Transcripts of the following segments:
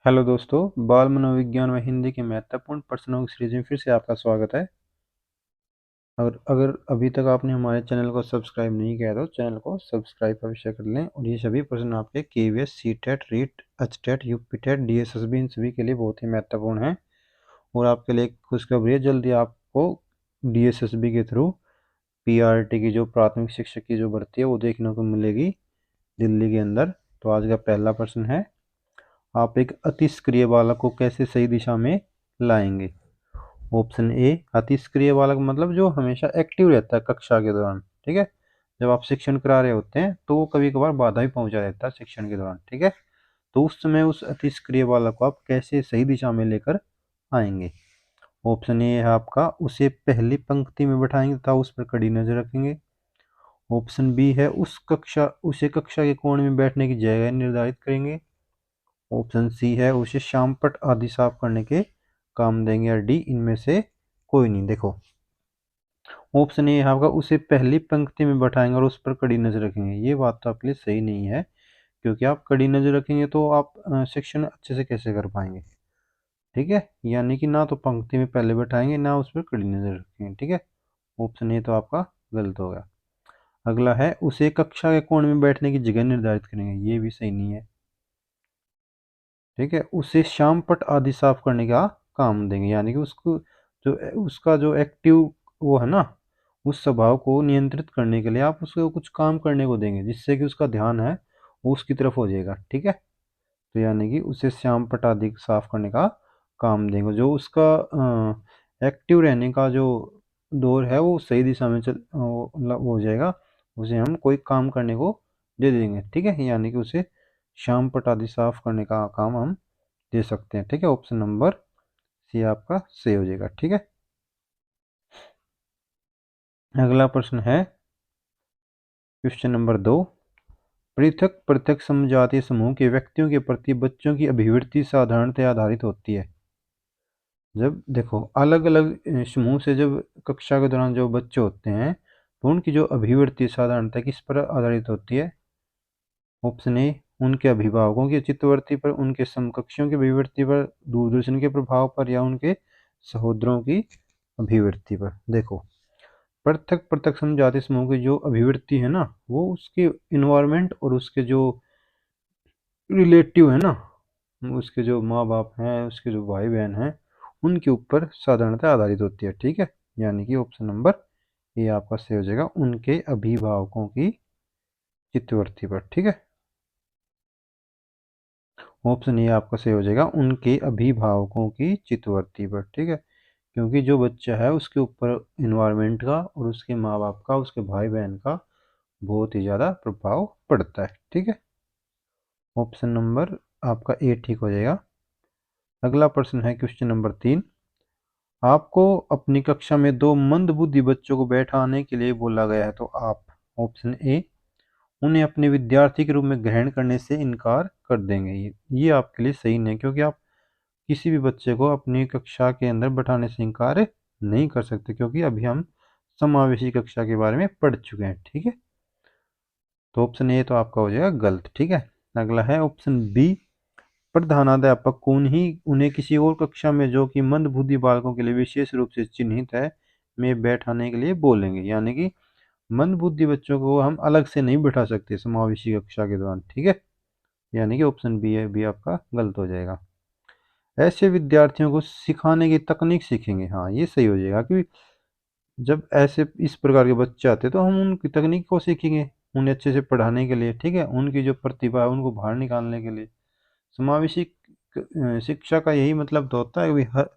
Hello दोस्तों, बाल मनोविज्ञान व हिंदी के महत्वपूर्ण प्रश्नों की सीरीज में फिर से आपका स्वागत है। और अगर अभी तक आपने हमारे चैनल को सब्सक्राइब नहीं किया तो चैनल को सब्सक्राइब अवश्य कर लें। और ये सभी प्रश्न आपके KVS, CTET, REET, HTET, UPTET, DSSB इन सभी के लिए बहुत ही महत्वपूर्ण है। और आपके लिए एक खुशखबरी है, जल्दी आपको डीएसएसबी के थ्रू पीआरटी की जो प्राथमिक शिक्षक की जो भर्ती है वो देखने को मिलेगी दिल्ली के अंदर। तो आज का पहला प्रश्न है, आप एक अति सक्रिय बालक को कैसे सही दिशा में लाएंगे। ऑप्शन ए, अति सक्रिय बालक मतलब जो हमेशा एक्टिव रहता है कक्षा के दौरान। ठीक है, जब आप शिक्षण करा रहे होते हैं तो वो कभी कभार बाधा भी पहुंचा देता है शिक्षण के दौरान। ठीक है, तो उस समय उस अति सक्रिय बालक को आप कैसे सही दिशा में लेकर आएंगे। ऑप्शन ए है आपका, उसे पहली पंक्ति में बैठाएंगे तथा उस पर कड़ी नजर रखेंगे। ऑप्शन बी है, उसे कक्षा के कोने में बैठने की जगह निर्धारित करेंगे। ऑप्शन सी है, उसे शाम पट आदि साफ करने के काम देंगे। या डी, इनमें से कोई नहीं। देखो, ऑप्शन ए है आपका, उसे पहली पंक्ति में बैठाएंगे और उस पर कड़ी नजर रखेंगे। ये बात तो आपके लिए सही नहीं है, क्योंकि आप कड़ी नजर रखेंगे तो आप शिक्षण अच्छे से कैसे कर पाएंगे। ठीक है, यानी कि ना तो पंक्ति में पहले बैठाएंगे ना उस पर कड़ी नजर रखेंगे। ठीक है, ऑप्शन ए तो आपका गलत हो गया। अगला है, उसे कक्षा के कोण में बैठने की जगह निर्धारित करेंगे। ये भी सही नहीं है। ठीक है, उसे शाम पट आदि साफ करने का काम देंगे, यानी कि उसको जो उसका जो एक्टिव वो है ना, उस स्वभाव को नियंत्रित करने के लिए आप उसको कुछ काम करने को देंगे जिससे कि उसका ध्यान है वो उसकी तरफ हो जाएगा। ठीक है, तो यानी कि उसे शाम पट आदि साफ करने का काम देंगे। जो उसका एक्टिव रहने का जो दौर है वो सही दिशा में वो हो जाएगा। उसे हम कोई काम करने को दे देंगे। ठीक है, यानी कि उसे शाम पट आदि साफ करने का काम हम दे सकते हैं। ठीक है, ऑप्शन नंबर सी आपका सही हो जाएगा। ठीक है, अगला प्रश्न है क्वेश्चन नंबर 2। पृथक पृथक समजातीय समूह के व्यक्तियों के प्रति बच्चों की अभिवृत्ति साधारणतः आधारित होती है। जब देखो, अलग अलग समूह से जब कक्षा के दौरान जो बच्चे होते हैं तो उनकी जो अभिवृत्ति साधारणतः किस पर आधारित होती है। ऑप्शन ए, उनके अभिभावकों की चित्तवृत्ति पर, उनके समकक्षों की अभिवृत्ति पर, दूरदर्शन के प्रभाव पर, या उनके सहोदरों की अभिवृत्ति पर। देखो, पृथक पृथक समजाति समूह की जो अभिवृत्ति है ना, वो उसके इन्वायरमेंट और उसके जो रिलेटिव है ना, उसके जो माँ बाप हैं, उसके जो भाई बहन हैं, उनके ऊपर साधारणतः आधारित होती है। ठीक है, यानी कि ऑप्शन नंबर ये आपका सही हो जाएगा, उनके अभिभावकों की चित्तवृत्ति पर। ठीक है, ऑप्शन ये आपका सही हो जाएगा, उनके अभिभावकों की चित्तवृत्ति पर। ठीक है, क्योंकि जो बच्चा है उसके ऊपर इन्वायरमेंट का और उसके माँ बाप का, उसके भाई बहन का बहुत ही ज़्यादा प्रभाव पड़ता है। ठीक है, ऑप्शन नंबर आपका ए ठीक हो जाएगा। अगला प्रश्न है क्वेश्चन नंबर 3। आपको अपनी कक्षा में दो मंदबुद्धि बच्चों को बैठाने के लिए बोला गया है, तो आप ऑप्शन ए, उन्हें अपने विद्यार्थी के रूप में ग्रहण करने से इनकार कर देंगे। ये आपके लिए सही नहीं है, क्योंकि आप किसी भी बच्चे को अपनी कक्षा के अंदर बैठाने से इनकार नहीं कर सकते, क्योंकि अभी हम समावेशी कक्षा के बारे में पढ़ चुके हैं। ठीक है, तो ऑप्शन ए तो आपका हो जाएगा गलत। ठीक है, अगला है ऑप्शन बी, प्रधानाध्यापक को उन्हें किसी और कक्षा में जो कि मंदबुद्धि बालकों के लिए विशेष रूप से चिन्हित है में बैठाने के लिए बोलेंगे। यानी कि मंदबुद्धि बच्चों को हम अलग से नहीं बैठा सकते समावेशी कक्षा के दौरान। ठीक है, यानी कि ऑप्शन बी है, बी आपका गलत हो जाएगा। ऐसे विद्यार्थियों को सिखाने की तकनीक सीखेंगे। हाँ, ये सही हो जाएगा, क्योंकि जब ऐसे इस प्रकार के बच्चे आते हैं तो हम उनकी तकनीक को सीखेंगे उन्हें अच्छे से पढ़ाने के लिए। ठीक है, उनकी जो प्रतिभा है उनको बाहर निकालने के लिए। समावेशी शिक्षा का यही मतलब तो होता है कि हर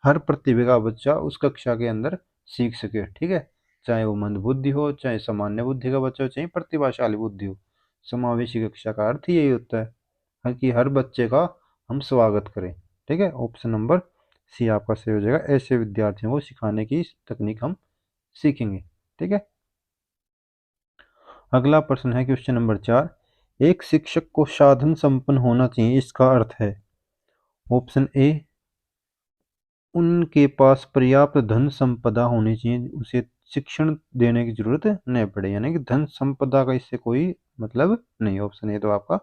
हर प्रतिभा का बच्चा उस कक्षा के अंदर सीख सके। ठीक है, चाहे वो मंदबुद्धि हो, चाहे सामान्य बुद्धि का बच्चा हो, चाहे प्रतिभाशाली बुद्धि हो। समावेशी कक्षा का अर्थ ही यही होता है कि हर बच्चे का हम स्वागत करें। ठीक है, ऑप्शन नंबर सी आपका सही हो जाएगा, ऐसे विद्यार्थियों को सिखाने की तकनीक हम सीखेंगे। ठीक है, अगला प्रश्न है क्वेश्चन नंबर 4। एक शिक्षक को साधन संपन्न होना चाहिए, इसका अर्थ है। ऑप्शन ए, उनके पास पर्याप्त धन संपदा होनी चाहिए, उसे शिक्षण देने की जरूरत नहीं पड़े, यानी कि धन संपदा का इससे कोई मतलब नहीं। ऑप्शन ए तो आपका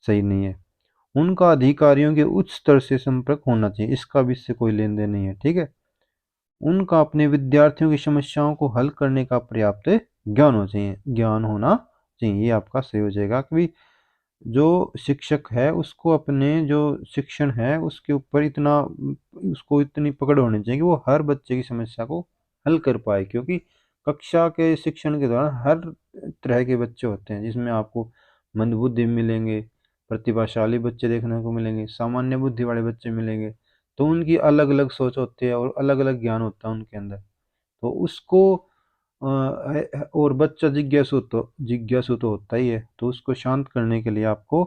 सही नहीं है। उनका अधिकारियों के उच्च स्तर से संपर्क होना चाहिए, इसका भी इससे कोई लेन देन नहीं है, ठीक है। उनका अपने विद्यार्थियों की समस्याओं को हल करने का पर्याप्त ज्ञान होना चाहिए। ये आपका सही हो जाएगा कि जो शिक्षक है उसको अपने जो शिक्षण है उसके ऊपर इतना उसको इतनी पकड़ होनी चाहिए कि वो हर बच्चे की समस्या को हल कर पाए, क्योंकि कक्षा के शिक्षण के दौरान हर तरह के बच्चे होते हैं, जिसमें आपको मंदबुद्धि मिलेंगे, प्रतिभाशाली बच्चे देखने को मिलेंगे, सामान्य बुद्धि वाले बच्चे मिलेंगे। तो उनकी अलग अलग सोच होती है और अलग अलग ज्ञान होता है उनके अंदर। तो उसको और बच्चा जिज्ञासु तो होता ही है, तो उसको शांत करने के लिए आपको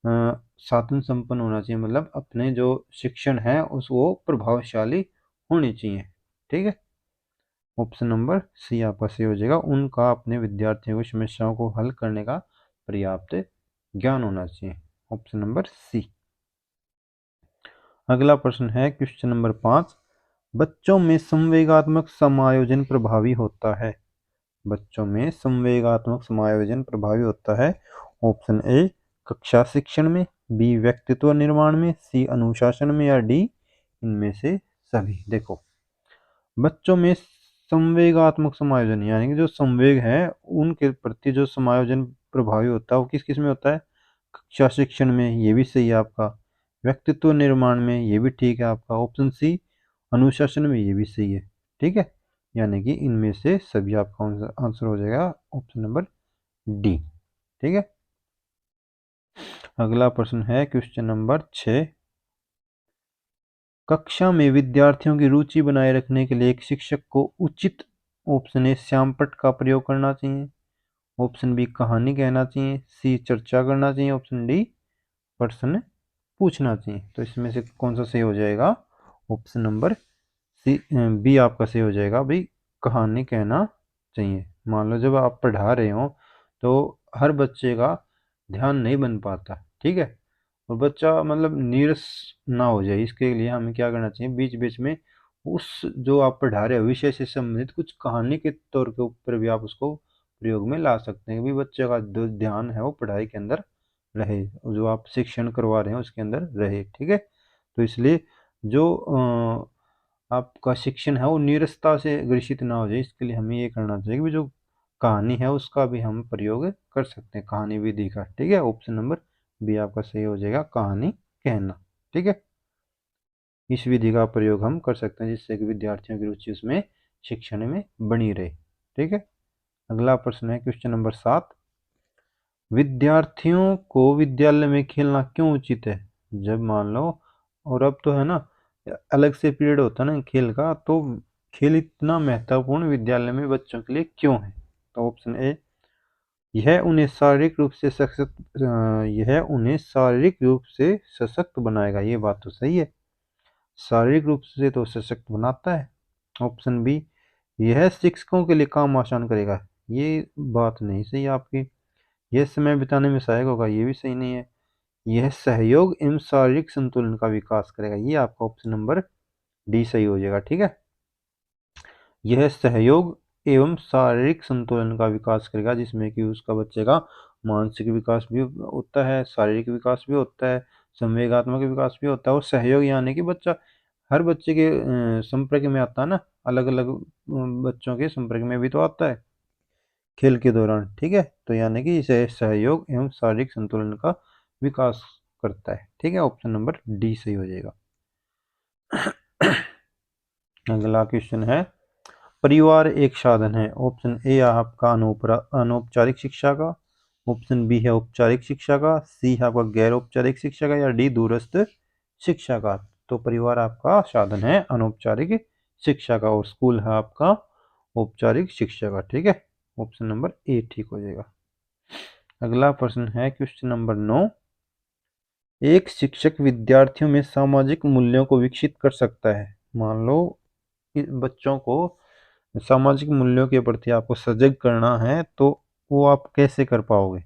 साधन संपन्न होना चाहिए, मतलब अपने जो शिक्षण है उस वो प्रभावशाली होनी चाहिए, ठीक है। ऑप्शन नंबर सी आपका सही हो जाएगा, उनका अपने विद्यार्थियों की समस्याओं को हल करने का पर्याप्त ज्ञान होना चाहिए। Option number C. अगला प्रश्न है क्वेश्चन नंबर 5, बच्चों में संवेगात्मक समायोजन प्रभावी होता है। बच्चों में संवेगात्मक समायोजन प्रभावी होता है। ऑप्शन ए कक्षा शिक्षण में, बी व्यक्तित्व निर्माण में, सी अनुशासन में, या डी इनमें से सभी। देखो, बच्चों में संवेगात्मक समायोजन यानी कि जो संवेग है उनके प्रति जो समायोजन प्रभावी होता है वो किस किस में होता है? कक्षा शिक्षण में, ये भी सही है आपका। व्यक्तित्व निर्माण में, ये भी ठीक है आपका। ऑप्शन सी अनुशासन में, ये भी सही है, ठीक है। यानी कि इनमें से सभी आपका आंसर हो जाएगा ऑप्शन नंबर डी, ठीक है। अगला प्रश्न है क्वेश्चन नंबर 6, कक्षा में विद्यार्थियों की रुचि बनाए रखने के लिए एक शिक्षक को उचित ऑप्शन ए श्यामपट्ट का प्रयोग करना चाहिए, ऑप्शन बी कहानी कहना चाहिए, सी चर्चा करना चाहिए, ऑप्शन डी प्रश्न पूछना चाहिए। तो इसमें से कौन सा सही हो जाएगा? ऑप्शन नंबर सी बी आपका सही हो जाएगा भाई, कहानी कहना चाहिए। मान लो जब आप पढ़ा रहे हो तो हर बच्चे का ध्यान नहीं बन पाता, ठीक है, और बच्चा मतलब नीरस ना हो जाए, इसके लिए हमें क्या करना चाहिए, बीच बीच में उस जो आप पढ़ा रहे हो विषय से संबंधित कुछ कहानी के तौर के ऊपर भी आप उसको प्रयोग में ला सकते हैं कि बच्चे का जो ध्यान है वो पढ़ाई के अंदर रहे, जो आप शिक्षण करवा रहे हैं उसके अंदर रहे, ठीक है। तो इसलिए जो आपका शिक्षण है वो नीरसता से ग्रसित ना हो जाए, इसके लिए हमें ये करना चाहिए कि जो कहानी है उसका भी हम प्रयोग कर सकते हैं, कहानी विधि का, ठीक है। ऑप्शन नंबर बी आपका सही हो जाएगा, कहानी कहना, ठीक है। इस विधि का प्रयोग हम कर सकते हैं जिससे कि विद्यार्थियों की रुचि उसमें शिक्षण में बनी रहे, ठीक है। अगला प्रश्न है क्वेश्चन नंबर 7, विद्यार्थियों को विद्यालय में खेलना क्यों उचित है? जब मान लो, और अब तो है ना अलग से पीरियड होता है ना खेल का, तो खेल इतना महत्वपूर्ण विद्यालय में बच्चों के लिए क्यों है? तो ऑप्शन ए, यह उन्हें शारीरिक रूप से सशक्त बनाएगा। ये बात तो सही है, शारीरिक रूप से तो सशक्त बनाता है। ऑप्शन बी, यह शिक्षकों के लिए काम आसान करेगा। ये बात नहीं सही आपकी। यह समय बिताने में सहायक होगा, ये भी सही नहीं है। यह सहयोग एवं शारीरिक संतुलन का विकास करेगा, ये आपका ऑप्शन नंबर डी सही हो जाएगा, ठीक है। यह सहयोग एवं शारीरिक संतुलन का विकास करेगा, जिसमें कि उसका बच्चे का मानसिक विकास भी होता है, शारीरिक विकास भी होता है, संवेगात्मक विकास भी होता है, और सहयोग यानी कि बच्चा हर बच्चे के संपर्क में आता है ना, अलग अलग बच्चों के संपर्क में भी तो आता है खेल के दौरान, ठीक है। तो यानी कि इसे सहयोग एवं शारीरिक संतुलन का विकास करता है, ठीक है। ऑप्शन नंबर डी सही हो जाएगा। अगला क्वेश्चन है, परिवार एक साधन है। ऑप्शन ए आपका अनौपचारिक शिक्षा का, ऑप्शन बी है औपचारिक शिक्षा का, सी है आपका गैर औपचारिक शिक्षा का, या डी दूरस्थ शिक्षा का। तो परिवार आपका साधन है अनौपचारिक शिक्षा का, और स्कूल है आपका औपचारिक शिक्षा का, ठीक है। ऑप्शन नंबर ए ठीक हो जाएगा। अगला प्रश्न है क्वेश्चन नंबर 9, एक शिक्षक विद्यार्थियों में सामाजिक मूल्यों को विकसित कर सकता है। मान लो बच्चों को सामाजिक मूल्यों के प्रति आपको सजग करना है, तो वो आप कैसे कर पाओगे?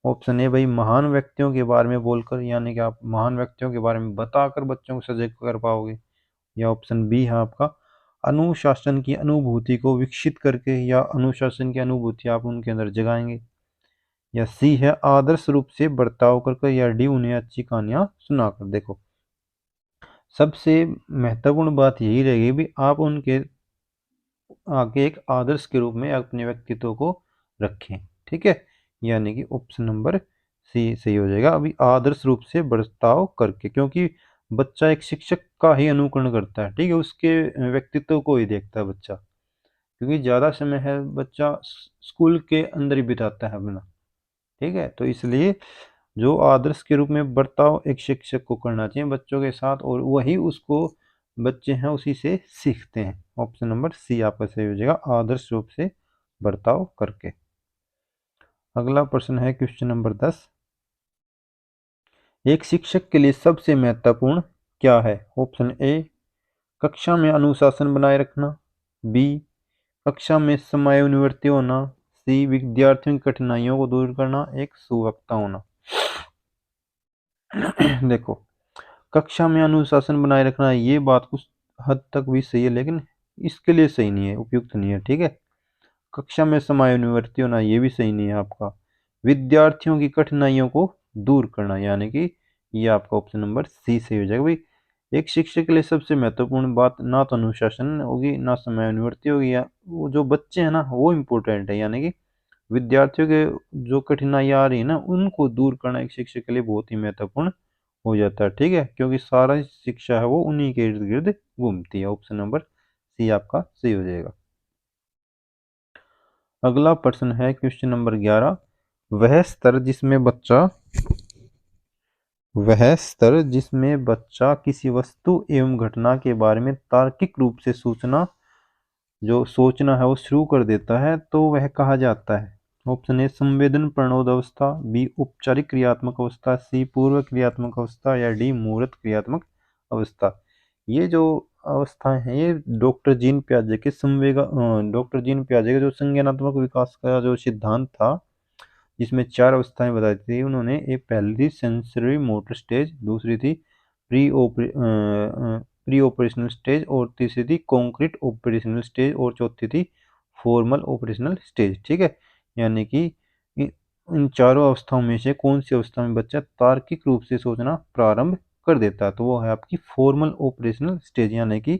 ऑप्शन ए भाई, महान व्यक्तियों के बारे में बोलकर, यानी कि आप महान व्यक्तियों के बारे में बताकर बच्चों को सजग कर पाओगे। या ऑप्शन बी है आपका, अनुशासन की अनुभूति को विकसित करके, या अनुशासन की अनुभूति आप उनके अंदर जगाएंगे। या सी है आदर्श रूप से बर्ताव कर, या डी उन्हें अच्छी कहानियां सुनाकर। देखो, सबसे महत्वपूर्ण बात यही रहेगी भी आप उनके आगे एक आदर्श के रूप में अपने व्यक्तित्व को रखें। ठीक है, यानी कि ऑप्शन नंबर सी सही हो जाएगा। अभी आदर्श रूप से बर्ताव करके, क्योंकि बच्चा एक शिक्षक का ही अनुकरण करता है। ठीक है, उसके व्यक्तित्व को ही देखता है बच्चा, क्योंकि ज़्यादा समय है बच्चा स्कूल के अंदर ही बिताता है अपना। ठीक है, तो इसलिए जो आदर्श के रूप में बर्ताव एक शिक्षक को करना चाहिए बच्चों के साथ, और वही उसको बच्चे हैं उसी से सीखते हैं। ऑप्शन नंबर सी आपका सही हो जाएगा, आदर्श रूप से बर्ताव करके। अगला प्रश्न है क्वेश्चन नंबर 10। एक शिक्षक के लिए सबसे महत्वपूर्ण क्या है? ऑप्शन ए कक्षा में अनुशासन बनाए रखना, बी कक्षा में समयानुवर्ती होना, सी विद्यार्थियों की कठिनाइयों को दूर करना, एक सुवक्ता होना। देखो, कक्षा में अनुशासन बनाए रखना ये बात कुछ हद तक भी सही है, लेकिन इसके लिए सही नहीं है, उपयुक्त नहीं है। ठीक है, कक्षा में समयानुवर्ती होना ये भी सही नहीं है आपका। विद्यार्थियों की कठिनाइयों को दूर करना, यानी कि ये आपका ऑप्शन नंबर सी सही हो जाएगा भाई। एक शिक्षक के लिए सबसे महत्वपूर्ण बात ना तो अनुशासन होगी, ना समयानुवर्ती होगी, या वो जो बच्चे हैं ना वो इम्पोर्टेंट है, यानी कि विद्यार्थियों के जो कठिनाई आ रही है ना उनको दूर करना एक शिक्षक के लिए बहुत ही महत्वपूर्ण हो जाता है। ठीक है, क्योंकि सारा शिक्षा है वो उन्हीं के इर्द गिर्द घूमती है। ऑप्शन नंबर सी आपका सही हो जाएगा। अगला प्रश्न है क्वेश्चन नंबर 11। वह स्तर जिसमें बच्चा किसी वस्तु एवं घटना के बारे में तार्किक रूप से सोचना है वो शुरू कर देता है, तो वह कहा जाता है। ऑप्शन ए संवेदन प्रणोद अवस्था, बी औपचारिक क्रियात्मक अवस्था, सी पूर्व क्रियात्मक अवस्था, या डी मूर्त क्रियात्मक अवस्था। ये जो अवस्थाएं हैं ये डॉक्टर जीन प्याजे का जो संज्ञानात्मक विकास का जो सिद्धांत था, जिसमें 4 अवस्थाएं बताई थी उन्होंने। एक पहली थी सेंसरी मोटर स्टेज, दूसरी थी प्री ऑपरेशनल स्टेज, और तीसरी थी कॉन्क्रीट ऑपरेशनल स्टेज, और चौथी थी फॉर्मल ऑपरेशनल स्टेज। ठीक है, यानी कि इन चारों अवस्थाओं में से कौन सी अवस्था में बच्चा तार्किक रूप से सोचना प्रारंभ कर देता है, तो वो है आपकी फॉर्मल ऑपरेशनल स्टेज, यानी कि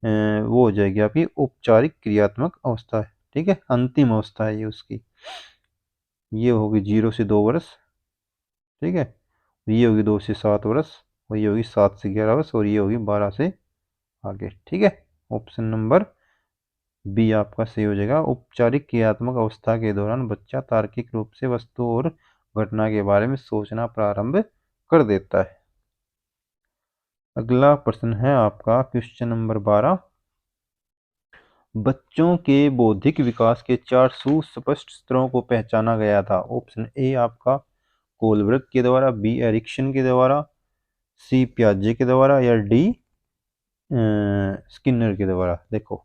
वो हो जाएगी आपकी औपचारिक क्रियात्मक अवस्था है। ठीक है, अंतिम अवस्था है ये उसकी। ये होगी 0 से 2 वर्ष। ठीक है, ये होगी 2 से 7 वर्ष, और ये होगी 7 से 11 वर्ष, और ये होगी 12 से आगे। ठीक है, ऑप्शन नंबर बी आपका सही हो जाएगा। औपचारिक क्रियात्मक अवस्था के दौरान बच्चा तार्किक रूप से वस्तु और घटना के बारे में सोचना प्रारंभ कर देता है। अगला प्रश्न है आपका क्वेश्चन नंबर 12। बच्चों के बौद्धिक विकास के 4 सुस्पष्ट स्तरों को पहचाना गया था। ऑप्शन ए आपका कोलब्रुक के द्वारा, बी एरिक्सन के द्वारा, सी पियाजे के द्वारा, या डी स्किनर के द्वारा। देखो,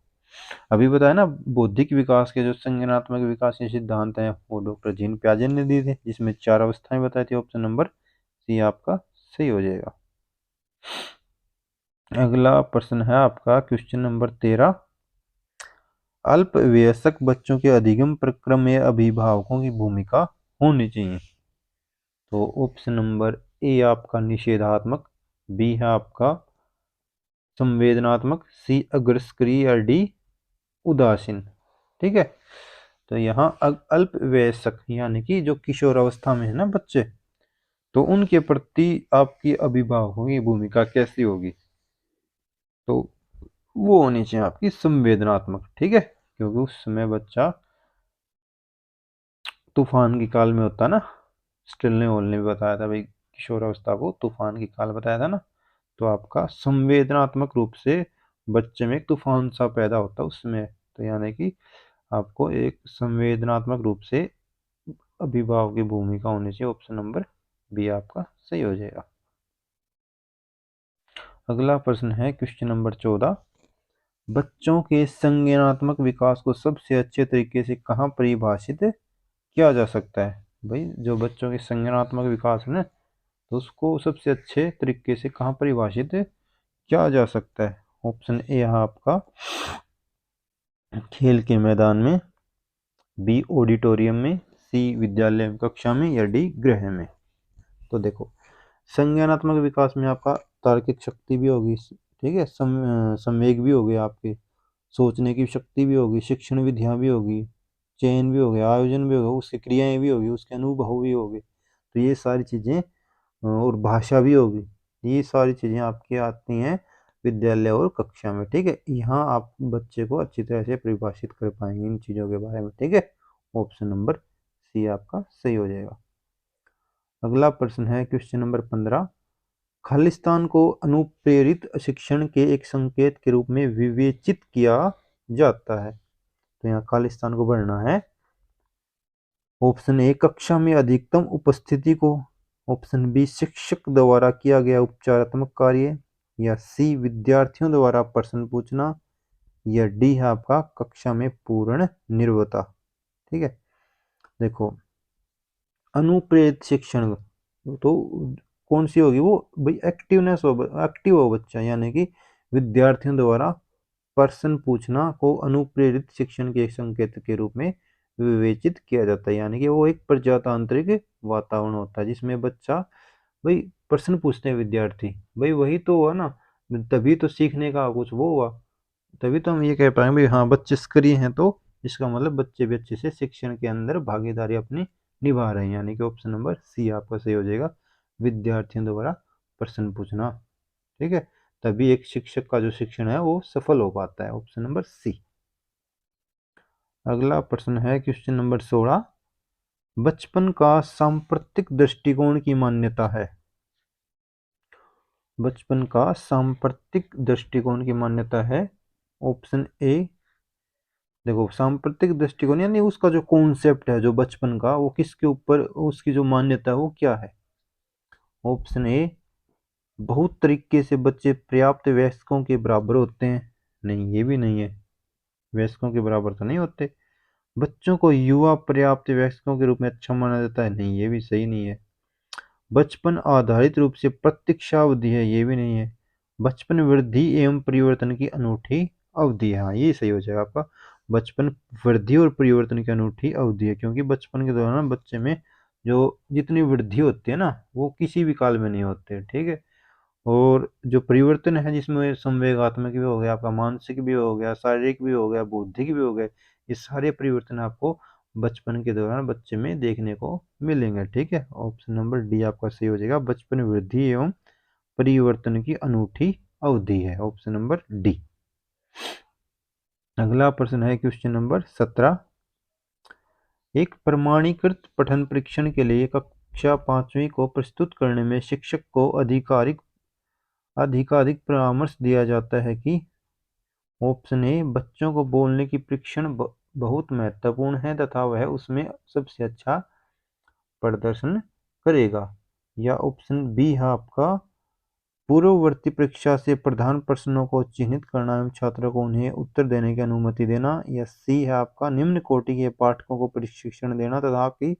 अभी बताया ना बौद्धिक विकास के जो संज्ञानात्मक विकास के सिद्धांत हैं वो डॉक्टर जीन पियाजे ने दिए थे, जिसमें 4 अवस्थाएं बताई थी। ऑप्शन नंबर सी आपका सही हो जाएगा। अगला प्रश्न है आपका क्वेश्चन नंबर 13। अल्पवयस्क बच्चों के अधिगम प्रक्रिया में अभिभावकों की भूमिका होनी चाहिए। तो ऑप्शन नंबर ए आपका निषेधात्मक, बी है आपका संवेदनात्मक, सी अग्रसक्रिय, या डी उदासीन। ठीक है, तो यहाँ अल्पवयस्क यानी कि जो किशोरावस्था में है ना बच्चे, तो उनके प्रति आपकी अभिभावकों की भूमिका कैसी होगी? तो वो होनी चाहिए आपकी संवेदनात्मक। ठीक है, क्योंकि उस समय बच्चा तूफान की काल में होता ना। स्टिल ने हॉल ने भी बताया था भाई किशोरावस्था को तूफान की काल बताया था ना, तो आपका संवेदनात्मक रूप से बच्चे में एक तूफान सा पैदा होता है उसमें। तो यानी कि आपको एक संवेदनात्मक रूप से अभिभावक की भूमिका होनी चाहिए। ऑप्शन नंबर बी आपका सही हो जाएगा। अगला प्रश्न है क्वेश्चन नंबर 14। बच्चों के संज्ञानात्मक विकास को सबसे अच्छे तरीके से कहाँ परिभाषित किया जा सकता है? भाई जो बच्चों के संज्ञानात्मक विकास है ना, तो उसको सबसे अच्छे तरीके से कहाँ परिभाषित किया जा सकता है? ऑप्शन ए है आपका खेल के मैदान में, बी ऑडिटोरियम में, सी विद्यालय में कक्षा में या डी गृह में। तो देखो, संज्ञानात्मक विकास में आपका तार्किक शक्ति भी होगी, ठीक है, संवेग भी हो गए आपके, सोचने की शक्ति भी होगी, शिक्षण विधियां भी होगी, चयन भी हो गया, आयोजन भी होगा, उसकी क्रियाएं भी होगी, उसके अनुभव भी होंगे। तो ये सारी चीजें, और भाषा भी होगी, ये सारी चीजें आपकी आती हैं विद्यालय और कक्षा में, ठीक है। यहाँ आप बच्चे को अच्छी तरह से परिभाषित कर पाएंगे इन चीजों के बारे में, ठीक है। ऑप्शन नंबर सी आपका सही हो जाएगा। अगला प्रश्न है क्वेश्चन नंबर 15। खालिस्तान को अनुप्रेरित शिक्षण के एक संकेत के रूप में विवेचित किया जाता है। तो यहाँ खालिस्तान को बढ़ना है। ऑप्शन ए कक्षा में अधिकतम उपस्थिति को, ऑप्शन बी शिक्षक द्वारा किया गया उपचारात्मक कार्य, या सी विद्यार्थियों द्वारा प्रश्न पूछना, या डी है आपका कक्षा में पूर्ण निर्भरता, ठीक है। देखो, अनुप्रेरित शिक्षण तो कौन सी होगी, वो भाई एक्टिवनेस हो, एक्टिव हो बच्चा, यानी कि विद्यार्थियों द्वारा प्रश्न पूछना को अनुप्रेरित शिक्षण के संकेत के रूप में विवेचित किया जाता है। यानी कि वो एक प्रजातांत्रिक वातावरण होता है जिसमें बच्चा भाई प्रश्न पूछते हैं विद्यार्थी, भाई वही तो हुआ ना, तभी तो सीखने का कुछ वो हुआ, तभी तो हम ये कह पाएंगे भाई हाँ बच्चे सक्रिय हैं, तो इसका मतलब बच्चे भी अच्छे से शिक्षण के अंदर भागीदारी अपनी निभा रहे हैं। यानी कि ऑप्शन नंबर सी आपका सही हो जाएगा, विद्यार्थियों द्वारा प्रश्न पूछना, ठीक है, तभी एक शिक्षक का जो शिक्षण है वो सफल हो पाता है। Option number C. अगला प्रश्न है क्वेश्चन नंबर 16। बचपन का सांप्रतिक दृष्टिकोण की मान्यता है। बचपन का सांप्रतिक दृष्टिकोण की मान्यता है। ऑप्शन ए, देखो सांप्रतिक दृष्टिकोण यानी उसका जो कॉन्सेप्ट है जो बचपन का, वो किसके ऊपर, उसकी जो मान्यता है वो क्या है। ऑप्शन ए, बहुत तरीके से बच्चे पर्याप्त वयस्कों के बराबर होते हैं। नहीं, ये भी नहीं है, वयस्कों के बराबर तो नहीं होते। बच्चों को युवा पर्याप्त वयस्कों के रूप में अच्छा माना जाता है। नहीं, ये भी सही नहीं है। बचपन आधारित रूप से प्रतीक्षावधि है। ये भी नहीं है। बचपन वृद्धि एवं परिवर्तन की अनूठी अवधि है। हाँ, ये सही हो जाएगा आपका। बचपन वृद्धि और परिवर्तन की अनूठी अवधि है, क्योंकि बचपन के दौरान बच्चे में जो जितनी वृद्धि होती है ना, वो किसी भी काल में नहीं होते, ठीक है। और जो परिवर्तन है जिसमें संवेगात्मक भी हो गया, आपका मानसिक भी हो गया, शारीरिक भी हो गया, बौद्धिक भी हो गए, ये सारे परिवर्तन आपको बचपन के दौरान बच्चे में देखने को मिलेंगे, ठीक है। ऑप्शन नंबर डी आपका सही हो जाएगा, बचपन वृद्धि एवं परिवर्तन की अनूठी अवधि है। Option number D. अगला प्रश्न है क्वेश्चन नंबर 17। एक प्रमाणीकृत पठन परीक्षण के लिए कक्षा 5वीं को प्रस्तुत करने में शिक्षक को अधिकाधिक परामर्श दिया जाता है कि। ऑप्शन ए, बच्चों को बोलने की परीक्षण बहुत महत्वपूर्ण है तथा वह उसमें सबसे अच्छा प्रदर्शन करेगा, या ऑप्शन बी है आपका पूर्ववर्ती परीक्षा से प्रधान प्रश्नों को चिन्हित करना एवं छात्रों को उन्हें उत्तर देने की अनुमति देना, या सी है आपका निम्न कोटि के पाठकों को प्रशिक्षण देना तथा आपकी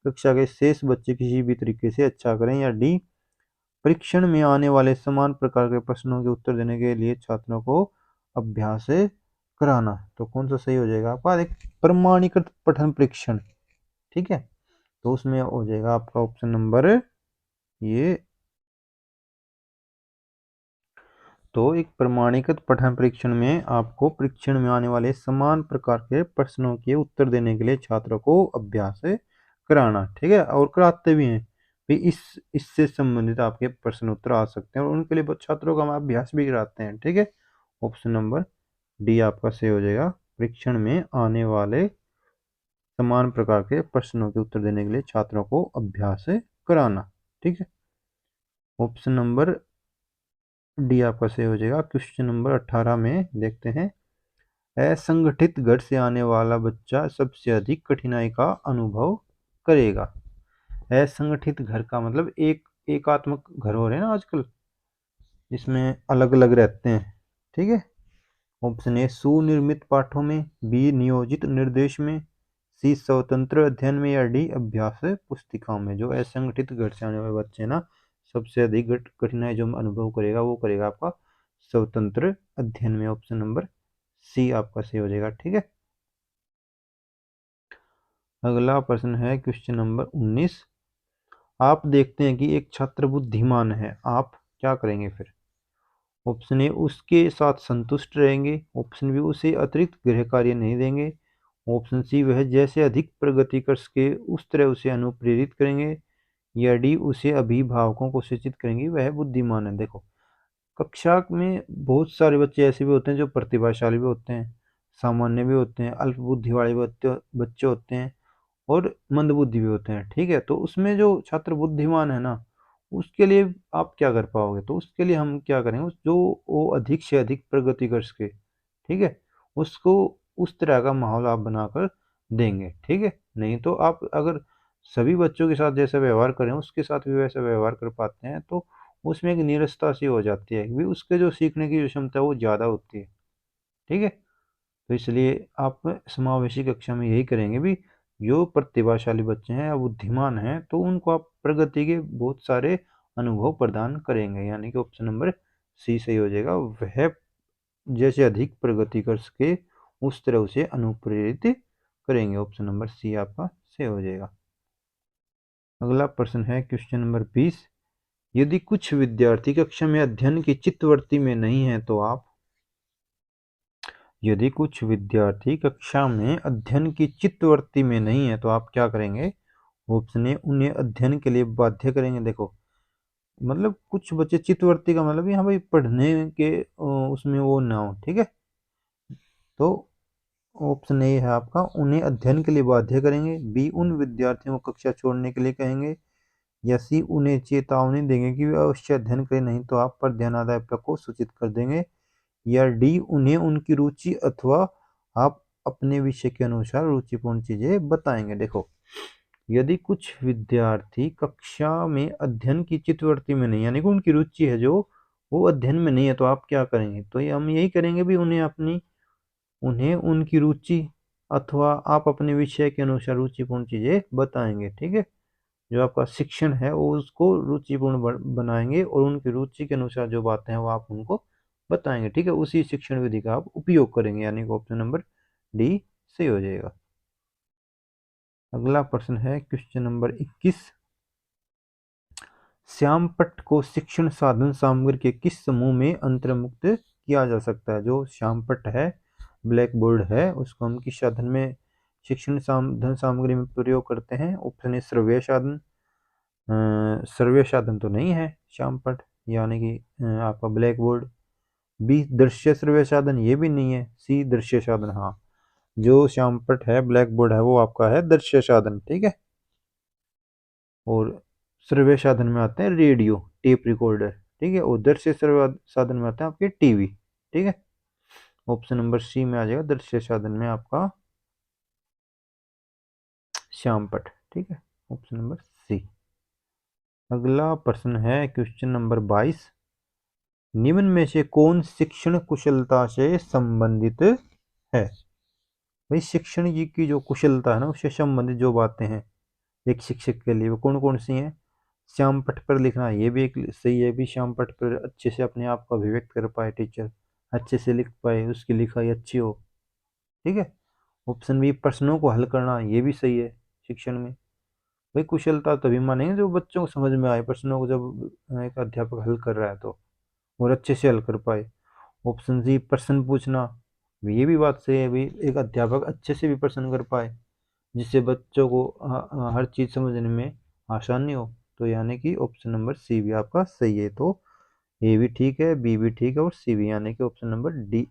कक्षा के शेष बच्चे किसी भी तरीके से अच्छा करें, या डी परीक्षण में आने वाले समान प्रकार के प्रश्नों के उत्तर देने के लिए छात्रों को अभ्यास कराना। तो कौन सा सही हो जाएगा आपका, एक प्रमाणीकृत पठन परीक्षण, ठीक है। तो उसमें हो जाएगा आपका ऑप्शन नंबर ये। तो एक प्रमाणीकृत पठन परीक्षण में आपको परीक्षण में आने वाले समान प्रकार के प्रश्नों के उत्तर देने के लिए छात्रों को अभ्यास कराना, ठीक है, और कराते भी हैं भी। इससे संबंधित आपके प्रश्न उत्तर आ सकते हैं और उनके लिए छात्रों का हम अभ्यास भी कराते हैं, ठीक है। ऑप्शन नंबर डी आपका सही हो जाएगा, परीक्षण में आने वाले समान प्रकार के प्रश्नों के उत्तर देने के लिए छात्रों को अभ्यास कराना, ठीक है। ऑप्शन नंबर डी आपका सही हो जाएगा। क्वेश्चन नंबर 18 में देखते हैं, असंगठित घर से आने वाला बच्चा सबसे अधिक कठिनाई का अनुभव करेगा। असंगठित घर का मतलब एक एकात्मक घर हो रहे हैं ना आजकल, जिसमें अलग अलग रहते हैं, ठीक है। ऑप्शन ए सुनिर्मित पाठों में, बी नियोजित निर्देश में, सी स्वतंत्र अध्ययन में, या डी अभ्यास पुस्तिकाओं में। जो असंगठित घर से आने वाले बच्चे ना, सबसे अधिक कठिनाई जो अनुभव करेगा वो करेगा आपका स्वतंत्र अध्ययन में। ऑप्शन नंबर सी आपका सही हो जाएगा, ठीक है। अगला प्रश्न है क्वेश्चन नंबर 19। आप देखते हैं कि एक छात्र बुद्धिमान है, आप क्या करेंगे फिर? ऑप्शन ए उसके साथ संतुष्ट रहेंगे, ऑप्शन बी उसे अतिरिक्त गृह कार्य नहीं देंगे, ऑप्शन सी वह जैसे अधिक प्रगति कर सके उस तरह उसे अनुप्रेरित करेंगे, या डी उसे अभिभावकों को सूचित करेंगे वह बुद्धिमान है। देखो, कक्षा में बहुत सारे बच्चे ऐसे भी होते हैं जो प्रतिभाशाली भी होते हैं, सामान्य भी होते हैं, अल्प बुद्धि वाले बच्चे बच्चे होते हैं और मंदबुद्धि भी होते हैं। ठीक है, तो उसमें जो छात्र बुद्धिमान है ना, उसके लिए आप क्या कर पाओगे? तो उसके लिए हम क्या करेंगे, जो वो अधिक से अधिक प्रगति कर सके, ठीक है, उसको उस तरह का माहौल आप बनाकर देंगे। ठीक है, नहीं तो आप अगर सभी बच्चों के साथ जैसा व्यवहार करें उसके साथ भी वैसा व्यवहार कर पाते हैं तो उसमें एक नीरसता सी हो जाती है, भी उसके जो सीखने की जो क्षमता है वो ज़्यादा होती है। ठीक है, तो इसलिए आप समावेशी कक्षा में यही करेंगे भी, जो प्रतिभाशाली बच्चे हैं या बुद्धिमान हैं तो उनको आप प्रगति के बहुत सारे अनुभव प्रदान करेंगे, यानी कि ऑप्शन नंबर सी सही हो जाएगा। वह जैसे अधिक प्रगति कर सके उस तरह उसे अनुप्रेरित करेंगे, ऑप्शन नंबर सी आपका सही हो जाएगा। अगला प्रश्न है क्वेश्चन नंबर 20। यदि कुछ विद्यार्थी कक्षा में अध्ययन की चित्तवृत्ति में नहीं है तो आप? यदि कुछ विद्यार्थी कक्षा में अध्ययन की चित्तवृत्ति में नहीं है तो आप क्या करेंगे? ऑप्शन ए उन्हें अध्ययन के लिए बाध्य करेंगे। देखो, मतलब कुछ बच्चे चित्तवृत्ति का मतलब यहाँ भाई पढ़ने के उसमें वो ना हो। ठीक है, तो ऑप्शन ए है आपका उन्हें अध्ययन के लिए बाध्य करेंगे, बी उन विद्यार्थियों को कक्षा छोड़ने के लिए कहेंगे, या सी उन्हें चेतावनी देंगे कि वे अवश्य अध्ययन करें नहीं तो आप पर ध्यानाध्यापक को सूचित कर देंगे, या डी उन्हें उनकी रुचि अथवा आप अपने विषय के अनुसार रुचिपूर्ण चीजें बताएंगे। देखो, यदि कुछ विद्यार्थी कक्षा में अध्ययन की चित्तवृत्ति में नहीं, यानी कि उनकी रुचि है जो वो अध्ययन में नहीं है, तो आप क्या करेंगे? तो ये हम यही करेंगे भी उन्हें उनकी रुचि अथवा आप अपने विषय के अनुसार रुचिपूर्ण चीजें बताएंगे। ठीक है, जो आपका शिक्षण है वो उसको रुचिपूर्ण बनाएंगे और उनकी रुचि के अनुसार जो बातें हैं वो आप उनको बताएंगे। ठीक है, उसी शिक्षण विधि का आप उपयोग करेंगे, यानी कि ऑप्शन नंबर डी सही हो जाएगा। अगला प्रश्न है क्वेश्चन नंबर 21। श्यामपट्ट को शिक्षण साधन सामग्री के किस समूह में अंतर्मुक्त किया जा सकता है? जो श्यामपट्ट है, ब्लैक बोर्ड है, उसको हम किस साधन में शिक्षण साधन सामग्री में प्रयोग करते हैं? ऑप्शन ए श्रव्य साधन, श्रव्य साधन तो नहीं है श्यामपट्ट, यानी कि आपका ब्लैक बोर्ड। बी दृश्य श्रव्य साधन, ये भी नहीं है। सी दृश्य साधन, हाँ, जो श्यामपट्ट है, ब्लैक बोर्ड है, वो आपका है दृश्य साधन। ठीक है, और श्रव्य साधन में आते हैं रेडियो, टेप रिकॉर्डर। ठीक है, और दृश्य श्रव्य साधन में आते हैं आपके टीवी। ठीक है, ऑप्शन नंबर सी में आ जाएगा दृश्य साधन में आपका श्यामपट्ट। ठीक है, ऑप्शन नंबर सी। अगला प्रश्न है क्वेश्चन नंबर 22। निम्न में से कौन शिक्षण कुशलता से संबंधित है? भाई शिक्षण जी की जो कुशलता है ना उससे संबंधित जो बातें हैं एक शिक्षक के लिए वो कौन कौन सी हैं? श्याम पट्ट पर लिखना, ये भी एक सही है, भी श्याम पट्ट पर अच्छे से अपने आप को अभिव्यक्त कर पाए टीचर, अच्छे से लिख पाए, उसकी लिखाई अच्छी हो। ठीक है, ऑप्शन बी प्रश्नों को हल करना, ये भी सही है शिक्षण में। भाई कुशलता तभी मानेंगे जो बच्चों को समझ में आए, प्रश्नों को जब एक अध्यापक हल कर रहा है तो और अच्छे से हल कर पाए। ऑप्शन सी प्रश्न पूछना, ये भी बात सही है, भी एक अध्यापक अच्छे से भी प्रश्न कर पाए जिससे बच्चों को हर चीज़ समझने में आसानी हो। तो यानी कि ऑप्शन नंबर सी भी आपका सही है। तो ए भी ठीक है, बी भी ठीक है और सी भी, यानी कि ऑप्शन नंबर डी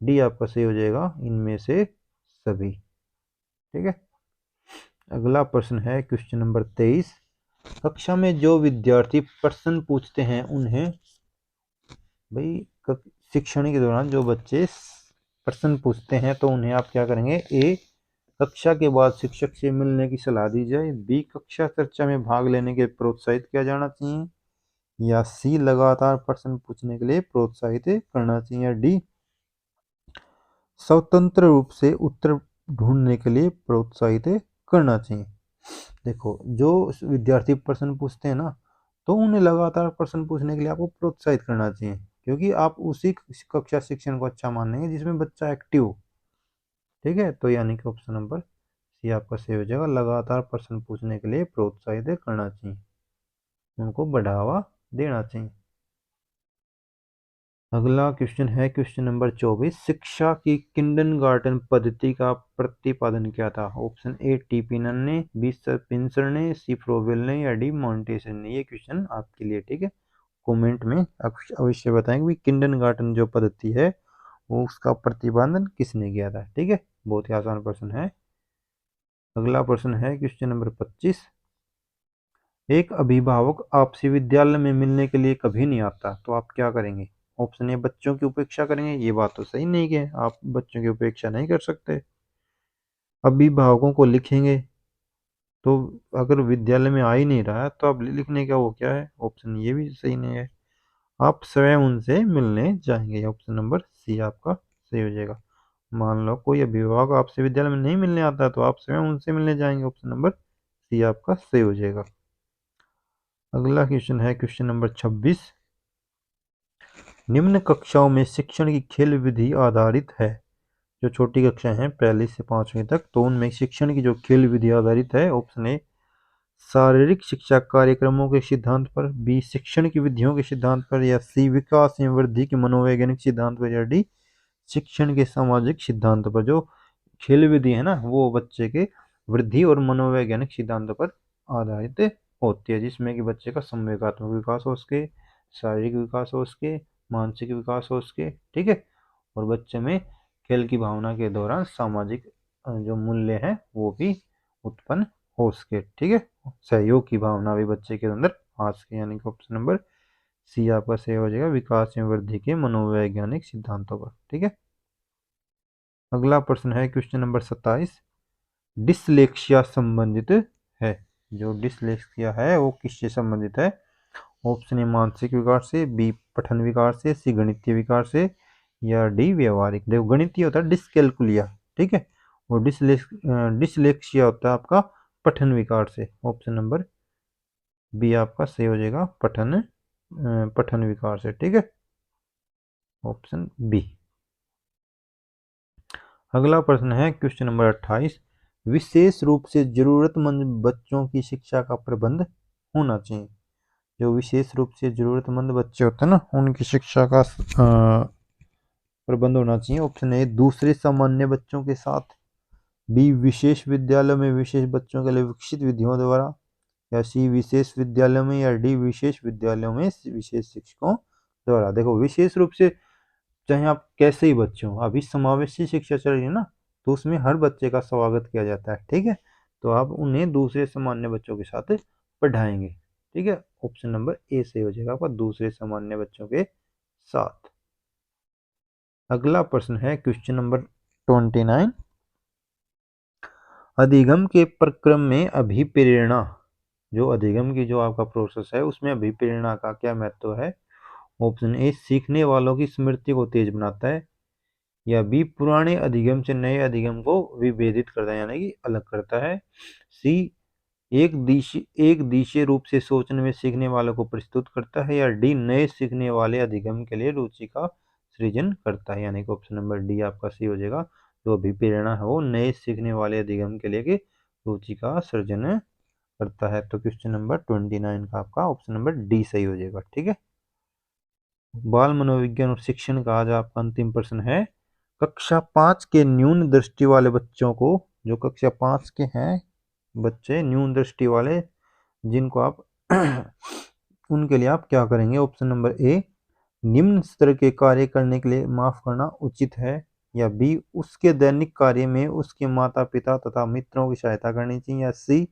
डी आपका सही हो जाएगा इनमें से सभी। ठीक है, अगला प्रश्न है क्वेश्चन नंबर 23। कक्षा में जो विद्यार्थी प्रश्न पूछते हैं उन्हें, भाई शिक्षण के दौरान जो बच्चे प्रश्न पूछते हैं तो उन्हें आप क्या करेंगे? ए कक्षा के बाद शिक्षक से मिलने की सलाह दी जाए, बी कक्षा चर्चा में भाग लेने के लिए प्रोत्साहित किया जाना चाहिए, या सी लगातार प्रश्न पूछने के लिए प्रोत्साहित करना चाहिए, या डी स्वतंत्र रूप से उत्तर ढूंढने के लिए प्रोत्साहित करना चाहिए। देखो, जो विद्यार्थी प्रश्न पूछते हैं ना तो उन्हें लगातार प्रश्न पूछने के लिए आपको प्रोत्साहित करना चाहिए, क्योंकि आप उसी कक्षा शिक्षण को अच्छा मानेंगे जिसमें बच्चा एक्टिव हो। ठीक है, तो यानी कि ऑप्शन नंबर सी आपका सही हो जाएगा। लगातार प्रश्न पूछने के लिए प्रोत्साहित करना चाहिए, उनको बढ़ावा देना चाहिए। अगला क्वेश्चन है क्वेश्चन नंबर 24। शिक्षा की किंडरगार्टन पद्धति का प्रतिपादन क्या था? ऑप्शन ए टी पिनन ने, बी स्पिंसर ने, सी फ्रोवेल ने या डी मॉन्टेसन ने। ये क्वेश्चन आपके लिए, ठीक है। कमेंट में अवश्य बताएंगे कि किंडरगार्टन जो पद्धति है वो उसका प्रतिपादन किसने किया था, ठीक है। बहुत ही आसान प्रश्न है। अगला प्रश्न है क्वेश्चन नंबर 25। एक अभिभावक आपसे विद्यालय में मिलने के लिए कभी नहीं आता तो आप क्या करेंगे? ऑप्शन ए बच्चों की उपेक्षा करेंगे। ये बात तो सही नहीं है, आप बच्चों की उपेक्षा नहीं कर सकते। अभिभावकों को लिखेंगे, तो अगर विद्यालय में आ ही नहीं रहा है तो आप लिखने का वो क्या है? ऑप्शन ये भी सही नहीं है। आप स्वयं उनसे मिलने जाएंगे। ऑप्शन नंबर सी आपका सही हो जाएगा। मान लो कोई अभिभावक आपसे विद्यालय में नहीं मिलने आता तो आप स्वयं उनसे मिलने जाएंगे। ऑप्शन नंबर सी आपका सही हो जाएगा। अगला क्वेश्चन है क्वेश्चन नंबर 26। निम्न कक्षाओं में शिक्षण की खेल विधि आधारित है। जो छोटी कक्षाएं हैं पहली से पांचवी तक, तो उनमें शिक्षण की जो खेल विधि आधारित है, ऑप्शन ए शारीरिक शिक्षा कार्यक्रमों के सिद्धांत पर, बी शिक्षण की विधियों के सिद्धांत पर, या सी विकास एवं वृद्धि के मनोवैज्ञानिक सिद्धांत पर, या डी शिक्षण के सामाजिक सिद्धांत पर। जो खेल विधि है ना वो बच्चे के वृद्धि और मनोवैज्ञानिक सिद्धांतों पर आधारित होती है, जिसमें कि बच्चे का संवेगात्मक विकास हो सके, शारीरिक विकास हो सके, मानसिक विकास हो सके, ठीक है। और बच्चे में खेल की भावना के दौरान सामाजिक जो मूल्य है वो भी उत्पन्न हो सके, ठीक है। सहयोग की भावना भी बच्चे के अंदर आ सके, यानी कि ऑप्शन नंबर सी आपका सही हो जाएगा, विकास एवं वृद्धि के मनोवैज्ञानिक सिद्धांतों पर, ठीक है। अगला प्रश्न है क्वेश्चन नंबर 27। डिसलेक्सिया संबंधित है। जो डिसलेक्सिया है वो किससे संबंधित है? ऑप्शन ए मानसिक विकार से, बी पठन विकार से, सी गणितीय विकार से, या डी व्यवहारिक। देखो गणितीय होता है डिसकैलकुलिया, ठीक है, और डिसलेक्सिया होता है आपका पठन विकार से। ऑप्शन नंबर बी आपका सही हो जाएगा, पठन विकार से, ठीक है, ऑप्शन बी। अगला प्रश्न है क्वेश्चन नंबर 28। विशेष रूप से जरूरतमंद बच्चों की शिक्षा का प्रबंध होना चाहिए। जो विशेष रूप से जरूरतमंद बच्चे होते हैं ना उनकी शिक्षा का प्रबंध होना चाहिए। ऑप्शन ए दूसरे सामान्य बच्चों के साथ, बी विशेष विद्यालय में विशेष बच्चों के लिए विकसित विधियों द्वारा, या सी विशेष विद्यालयों में, या डी विशेष विद्यालयों में विशेष शिक्षकों द्वारा। देखो विशेष रूप से चाहे आप कैसे ही बच्चे हो, अभी समावेशी शिक्षा चल रही है ना, तो उसमें हर बच्चे का स्वागत किया जाता है, ठीक है। तो आप उन्हें दूसरे सामान्य बच्चों के साथ पढ़ाएंगे, ठीक है। ऑप्शन नंबर ए से हो जाएगा आपका दूसरे सामान्य बच्चों के साथ। अगला प्रश्न है क्वेश्चन नंबर 29। अधिगम के प्रक्रम में अभिप्रेरणा, जो अधिगम की जो आपका प्रोसेस है उसमें अभिप्रेरणा का क्या महत्व है? ऑप्शन ए सीखने वालों की स्मृति को तेज बनाता है, या बी पुराने अधिगम से नए अधिगम को विभेदित करता है यानी कि अलग करता है, सी एक दिशीय रूप से सोचने में सीखने वालों को प्रस्तुत करता है, या डी नए सीखने वाले अधिगम के लिए रुचि का सृजन करता है, यानी कि ऑप्शन नंबर डी आपका सही हो जाएगा। जो अभिप्रेरणा है वो नए सीखने वाले अधिगम के लिए रुचि का सृजन करता है। तो क्वेश्चन नंबर 29 का आपका ऑप्शन नंबर डी सही हो जाएगा, ठीक है। बाल मनोविज्ञान और शिक्षण का आज आपका अंतिम प्रश्न है। कक्षा 5 के न्यून दृष्टि वाले बच्चों को, जो कक्षा 5 के हैं बच्चे न्यून दृष्टि वाले, जिनको आप उनके लिए आप क्या करेंगे? ऑप्शन नंबर ए निम्न स्तर के कार्य करने के लिए माफ करना उचित है, या बी उसके दैनिक कार्य में उसके माता पिता तथा मित्रों की सहायता करनी चाहिए, या सी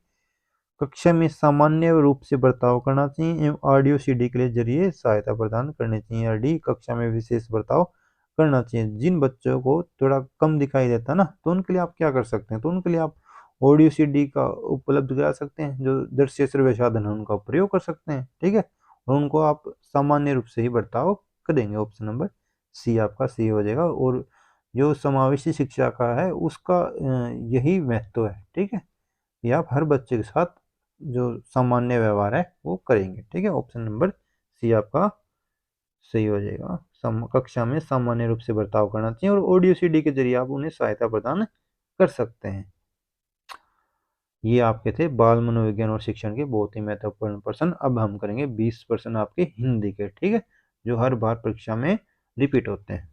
कक्षा में सामान्य रूप से बर्ताव करना चाहिए एवं ऑडियो सीडी के लिए जरिए सहायता प्रदान करनी चाहिए, या डी कक्षा में विशेष बर्ताव करना चाहिए। जिन बच्चों को थोड़ा कम दिखाई देता ना तो उनके लिए आप क्या कर सकते हैं? तो उनके लिए आप ऑडियो सीडी का उपलब्ध करा सकते हैं, जो दृश्य श्रव्य साधन है उनका प्रयोग कर सकते हैं, ठीक है, और उनको आप सामान्य रूप से ही बर्ताव करेंगे। ऑप्शन नंबर सी आपका सी हो जाएगा। और जो समावेशी शिक्षा का है उसका यही महत्व है, ठीक है, कि आप हर बच्चे के साथ जो सामान्य व्यवहार है वो करेंगे, ठीक है। ऑप्शन नंबर सी आपका सही हो जाएगा। कक्षा में सामान्य रूप से बर्ताव करना चाहिए और ऑडियो सीडी के जरिए आप उन्हें सहायता प्रदान कर सकते हैं। ये आपके थे बाल मनोविज्ञान और शिक्षण के बहुत ही महत्वपूर्ण प्रश्न। अब हम करेंगे 20 प्रश्न आपके हिंदी के, ठीक है, जो हर बार परीक्षा में रिपीट होते हैं।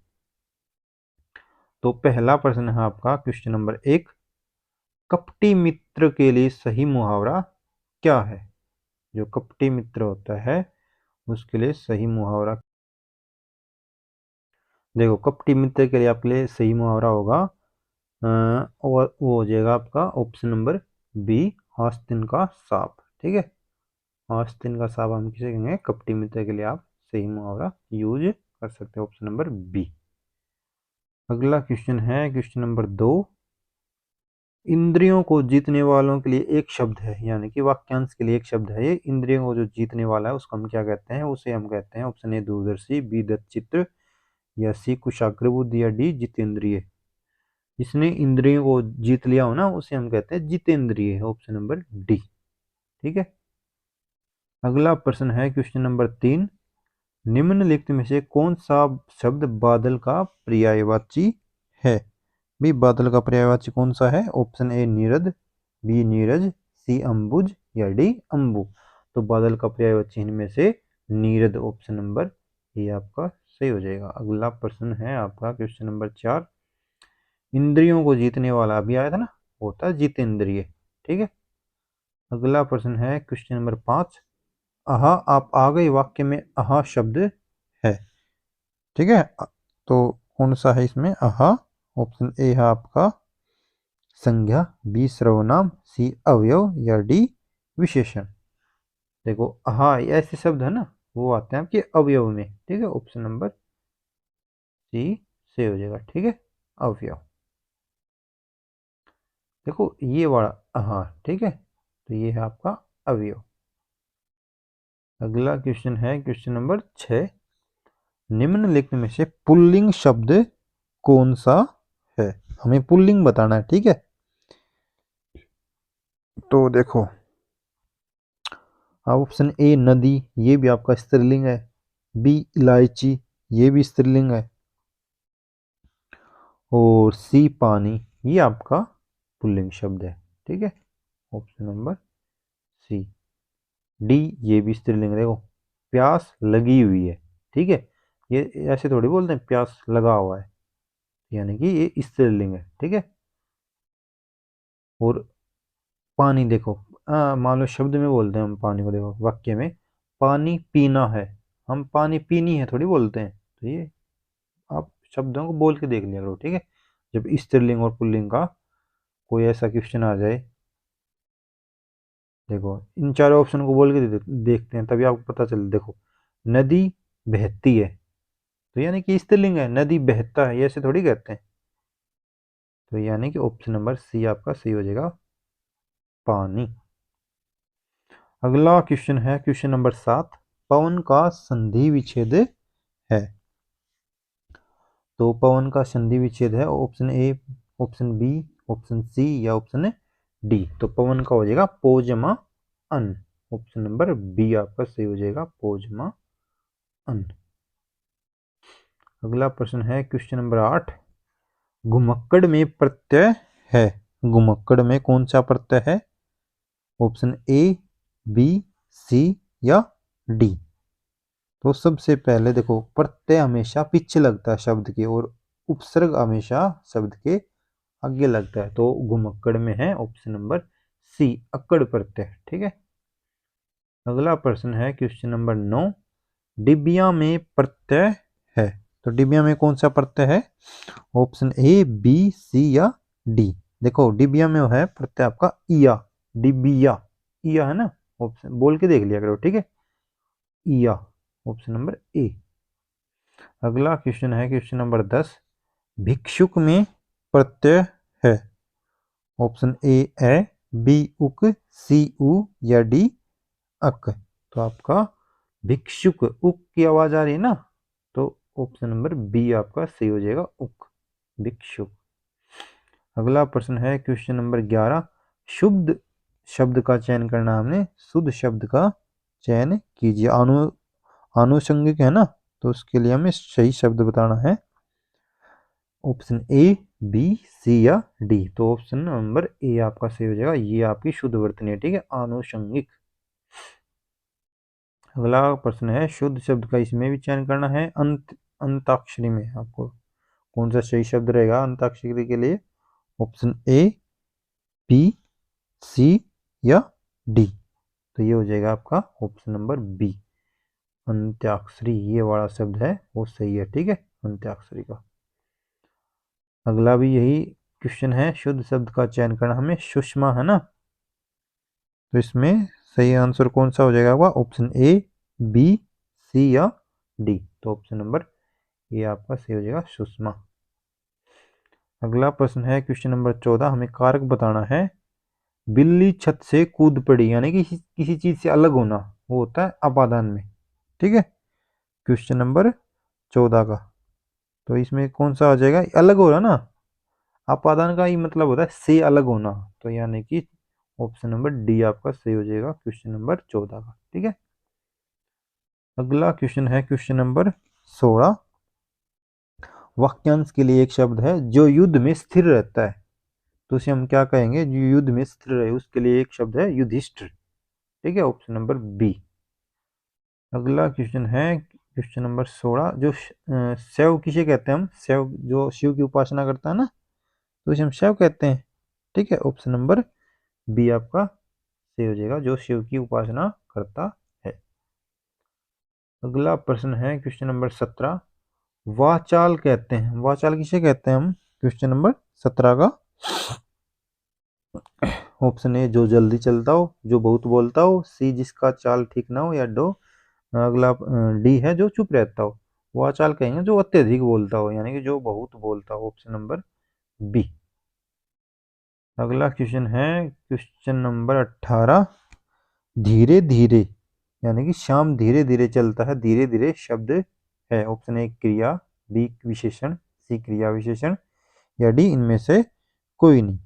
तो पहला प्रश्न है आपका क्वेश्चन नंबर 1, कपटी मित्र के लिए सही मुहावरा क्या है? जो कपटी मित्र होता है उसके लिए सही मुहावरा, देखो कपटी मित्र के लिए आपके लिए सही मुहावरा होगा और वो हो जाएगा आपका ऑप्शन नंबर बी, आस्तीन का सांप। ठीक है, आस्तीन का सांप हम किसे कहेंगे? कपटी मित्र के लिए आप सही मुहावरा यूज कर सकते हैं, ऑप्शन नंबर बी। अगला क्वेश्चन है क्वेश्चन नंबर 2, इंद्रियों को जीतने वालों के लिए एक शब्द है, यानी कि वाक्यांश के लिए एक शब्द है। ये इंद्रियों को जो जीतने वाला है उसको हम क्या कहते हैं? उसे हम कहते हैं ऑप्शन ए दूरदर्शी, बी दत्तचित्र, या सी कुशाग्र बुद्धि, या डी जितेंद्रिय। जिसने इंद्रियों को जीत लिया हो ना उसे हम कहते हैं जितेंद्रिय, ऑप्शन नंबर डी। ठीक है, अगला प्रश्न है क्वेश्चन नंबर 3, निम्नलिखित में से कौन सा शब्द बादल का पर्यायवाची है? भी बादल का पर्यायवाची कौन सा है? ऑप्शन ए नीरद, बी नीरज, सी अंबुज, या डी अंबु। तो बादल का पर्यायवाची इनमें से नीरद, ऑप्शन नंबर ए आपका सही हो जाएगा। अगला प्रश्न है आपका क्वेश्चन नंबर 4, इंद्रियों को जीतने वाला अभी आया था ना, होता है जितेंद्रिय। ठीक है, अगला प्रश्न है क्वेश्चन नंबर 5, आहा आप आ गए वाक्य में आहा शब्द है। ठीक है, तो कौन सा है इसमें आहा? ऑप्शन ए है आपका संज्ञा, बी सर्वनाम, सी अवयव, या डी विशेषण। देखो आहा ऐसे शब्द है ना वो आते हैं आपके अवयव में। ठीक है, ऑप्शन नंबर सी से हो जाएगा। ठीक है, अवयव। देखो ये वाला आहा, ठीक है, तो ये है आपका अवयव। अगला क्वेश्चन है क्वेश्चन नंबर 6, निम्नलिखित में से पुल्लिंग शब्द कौन सा है? हमें पुल्लिंग बताना है। ठीक है, तो देखो ऑप्शन ए नदी, ये भी आपका स्त्रीलिंग है, बी इलायची, ये भी स्त्रीलिंग है, और सी पानी, ये आपका पुल्लिंग शब्द है। ठीक है, ऑप्शन नंबर सी। डी ये भी स्त्रीलिंग है, देखो प्यास लगी हुई है। ठीक है, ये ऐसे थोड़ी बोलते हैं प्यास लगा हुआ है, यानी कि ये स्त्रीलिंग है। ठीक है, और पानी देखो मान लो शब्द में बोलते हैं हम पानी को, देखो वाक्य में पानी पीना है, हम पानी पीनी है थोड़ी बोलते हैं। तो ये आप शब्दों को बोल के देख लिया करो। ठीक है, जब स्त्रीलिंग और पुल्लिंग का कोई ऐसा क्वेश्चन आ जाए, देखो इन चारों ऑप्शन को बोल के देखते हैं तभी आपको पता चले। देखो नदी बहती है, तो यानी कि स्त्रीलिंग है, नदी बहता है, ये ऐसे थोड़ी कहते हैं। तो यानी कि ऑप्शन नंबर सी आपका सही हो जाएगा, पानी। अगला क्वेश्चन है क्वेश्चन नंबर 7, पवन का संधि विच्छेद है। तो पवन का संधि विच्छेद है option A, option B, option C, या ऑप्शन डी। तो पवन का हो जाएगा पोजमा अन, ऑप्शन नंबर बी आपका सही हो जाएगा, पोजमा अन। अगला प्रश्न है क्वेश्चन नंबर 8, घुमक्कड़ में प्रत्यय है। घुमक्कड़ में कौन सा प्रत्यय है? ऑप्शन ए, बी, सी, या डी। तो सबसे पहले देखो प्रत्यय हमेशा पीछे लगता है शब्द के, और उपसर्ग हमेशा शब्द के आगे लगता है। तो घुमक्कड़ में है ऑप्शन नंबर सी, अक्कड़ प्रत्यय। ठीक है, अगला प्रश्न है क्वेश्चन नंबर 9, डिबिया में प्रत्यय है। तो डिबिया में कौन सा प्रत्यय है? ऑप्शन ए, बी, सी, या डी। देखो डिबिया में है प्रत्यय आपका इया, डिबिया, इया है ना, ऑप्शन बोल के देख लिया करो। ठीक है, इया, ऑप्शन नंबर ए। अगला क्वेश्चन है क्वेश्चन नंबर 10, भिक्षुक में प्रत्यय है। ऑप्शन ए, बी उक, सी उ, या डी अक। तो आपका भिक्षुक, उक की आवाज आ रही है ना, तो ऑप्शन नंबर बी आपका सही हो जाएगा, उक, भिक्षुक। अगला प्रश्न है क्वेश्चन नंबर 11, शुद्ध शब्द का चयन करना, हमने शुद्ध शब्द का चयन कीजिए। आनुषंगिक है ना, तो उसके लिए हमें सही शब्द बताना है। ऑप्शन ए, बी, सी या डी। तो ऑप्शन नंबर ए आपका सही हो जाएगा। ये आपकी शुद्ध वर्तनी है, ठीक है, आनुषंगिक। अगला प्रश्न है, शुद्ध शब्द का इसमें भी चयन करना है। अंताक्षरी में आपको कौन सा सही शब्द रहेगा अंताक्षरी के लिए? ऑप्शन ए, बी, सी या डी। तो ये हो जाएगा आपका ऑप्शन नंबर बी, अंत्याक्षरी। ये वाला शब्द है वो सही है, ठीक है, अंत्याक्षरी का। अगला भी यही क्वेश्चन है, शुद्ध शब्द का चयन करना हमें। सुषमा है ना, तो इसमें सही आंसर कौन सा हो जाएगा आपका? ऑप्शन ए, बी, सी या डी। तो ऑप्शन नंबर ए आपका सही हो जाएगा, सुषमा। अगला प्रश्न है क्वेश्चन नंबर 14, हमें कारक बताना है। बिल्ली छत से कूद पड़ी, यानी कि किसी चीज से अलग होना, वो होता है अपादान में, ठीक है, क्वेश्चन नंबर 14 का। तो इसमें कौन सा आ जाएगा? अलग हो रहा ना, अपादान का ही मतलब होता है से अलग होना, तो यानी कि ऑप्शन नंबर डी आपका सही हो जाएगा क्वेश्चन नंबर 14 का, ठीक है। अगला क्वेश्चन है क्वेश्चन नंबर 16, वाक्यांश के लिए एक शब्द है जो युद्ध में स्थिर रहता है, तो उसे हम क्या कहेंगे? जो युद्ध में स्थिर रहे, उसके लिए एक शब्द है युधिष्ठिर, ठीक है, ऑप्शन नंबर बी। अगला क्वेश्चन है क्वेश्चन नंबर 16, जो शैव किसे कहते हैं हम? शैव जो शिव की उपासना करता है ना, तो इसे हम शैव कहते हैं, ठीक है, ऑप्शन नंबर बी आपका सही हो जाएगा, जो शिव की उपासना करता है। अगला प्रश्न है क्वेश्चन नंबर 17, वाचाल कहते हैं, वाचाल किसे कहते हैं हम? क्वेश्चन नंबर 17 का ऑप्शन ए, जो जल्दी चलता हो, जो बहुत बोलता हो, सी, जिसका चाल ठीक ना हो, या डो अगला डी है, जो चुप रहता हो। वाचाल कहेंगे जो अत्यधिक बोलता हो, यानी कि जो बहुत बोलता हो, ऑप्शन नंबर बी। अगला क्वेश्चन है क्वेश्चन नंबर 18, धीरे धीरे, यानी कि श्याम धीरे धीरे चलता है, धीरे धीरे शब्द है, ऑप्शन ए क्रिया, बी विशेषण, सी क्रिया विशेषण या डी इनमें से कोई नहीं।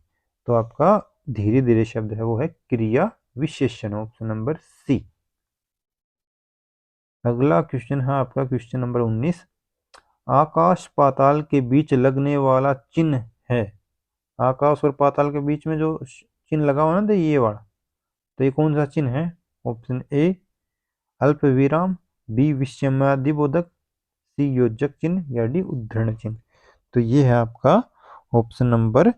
तो आपका धीरे धीरे शब्द है वो है क्रिया विशेषण, ऑप्शन नंबर सी। अगला क्वेश्चन है आपका क्वेश्चन नंबर 19, आकाश पाताल के बीच लगने वाला चिन्ह है, आकाश और पाताल के बीच में जो चिन्ह लगा हुआ ना, तो ये वाला, तो ये कौन सा चिन्ह है? ऑप्शन ए, अल्प विराम, बी विस्मयादिबोधक, सी योजक चिन्ह या डी उद्धरण चिन्ह। तो ये है आपका ऑप्शन नंबर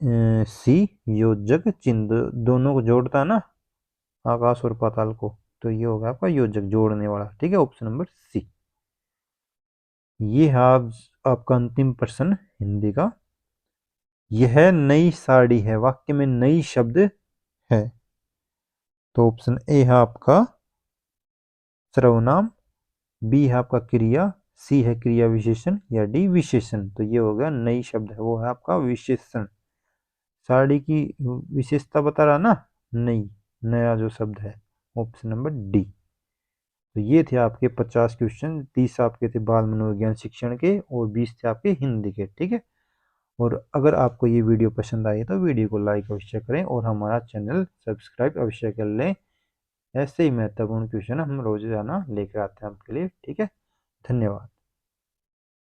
सी, योजक चिन्ह, दोनों को जोड़ता है ना, आकाश और पाताल को, तो ये होगा आपका योजक, जोड़ने वाला, ठीक है, ऑप्शन नंबर सी। ये है आज आपका अंतिम प्रश्न हिंदी का। यह नई साड़ी है, वाक्य में नई शब्द है, तो ऑप्शन ए है आपका सर्वनाम, बी है आपका क्रिया, सी है क्रिया विशेषण या डी विशेषण। तो ये होगा नई शब्द है वो है आपका विशेषण, साड़ी की विशेषता बता रहा ना, नई, नया जो शब्द है, ऑप्शन नंबर डी। तो ये थे आपके 50 क्वेश्चन, 30 आपके थे बाल मनोविज्ञान शिक्षण के और 20 थे आपके हिंदी के, ठीक है। और अगर आपको ये वीडियो पसंद आई तो वीडियो को लाइक अवश्य करें और हमारा चैनल सब्सक्राइब अवश्य कर लें। ऐसे ही महत्वपूर्ण क्वेश्चन हम रोजाना लेकर आते हैं आपके लिए, ठीक है। धन्यवाद।